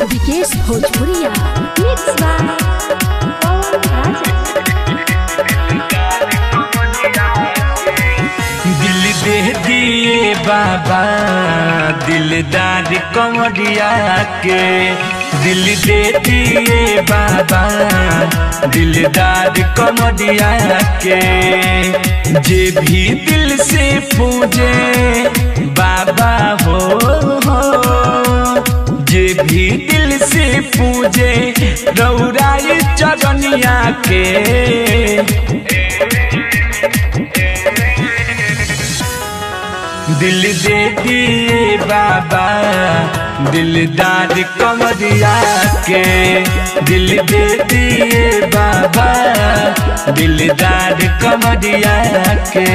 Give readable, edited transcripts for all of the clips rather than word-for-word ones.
विकेश भोजपुरिया mix by दिल दे दिए बाबा दिलदार कमरिया के, दिल दे दिए बाबा दिलदार कमरिया के। जे भी दिल से पूजे बाबा हो, जे भी दिल से पूजे रौराई चरनिया के। दिल दे दिए बाबा दिलदार कमरिया के, दिल दे दिए बाबा दिलदार कमरिया के।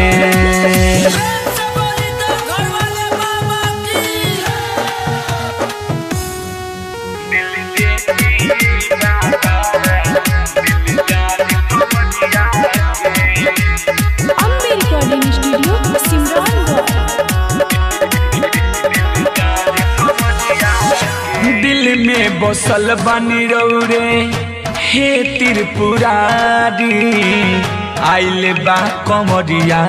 दिल में बसल बानी रौरे हे त्रिपुरारी, आइल बा कमरिया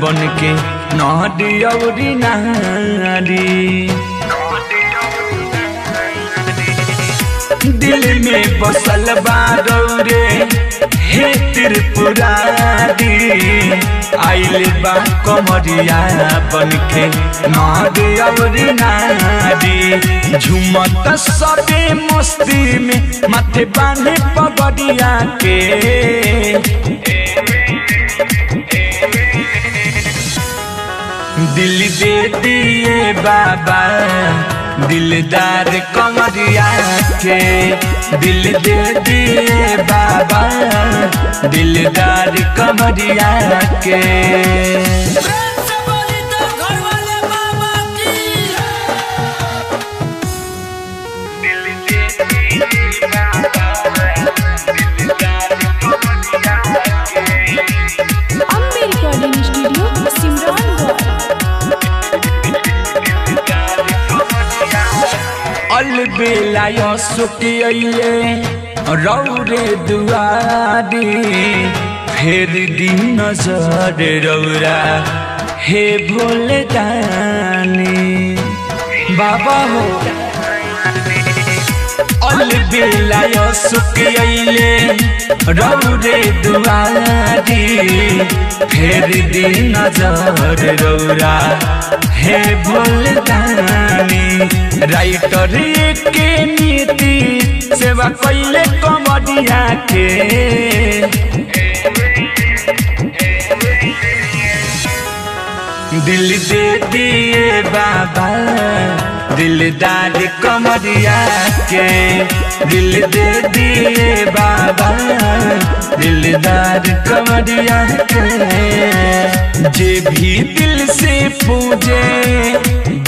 बन के नौरी नारी। दिल में बसल बा रौरे हे त्रिपुरारी, आइल बा कमरिया बन के नौरी नारी। झुमत सबे मस्ती में माथे बांधे पगड़िया के। दिल दे दिए बाबा दिलदार कमरिया के, दिल दे दिए बाबा दिलदार कमरिया के। अलबेला सुखिए रौरे दुआरी, फेर दिन नजर रौरा हे भोले दानी बाबा हो। अलबेला सुखिए रौरे दुआरी, फेर दिन नजर रौरा हे भोले दानी। राइटर के नीति सेवा कैले कमरिया के। दिल दे दिए बाबा दिलदार कमरिया के, दिल दे दिए बाबा दिलदार कमरिया के। जे भी दिल से पूजे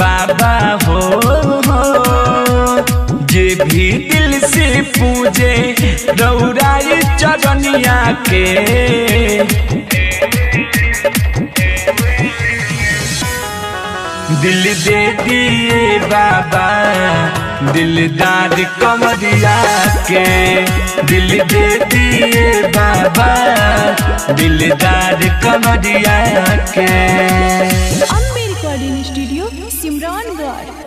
बाबा हो, जे भी दिल से पूजे रौराई चरनिया के। दिल दे दिए बाबा दिलदार कमरिया के, दिल दे दिए बाबा दिलदार कमरिया के। Ambe recording studio सिमरानगढ़।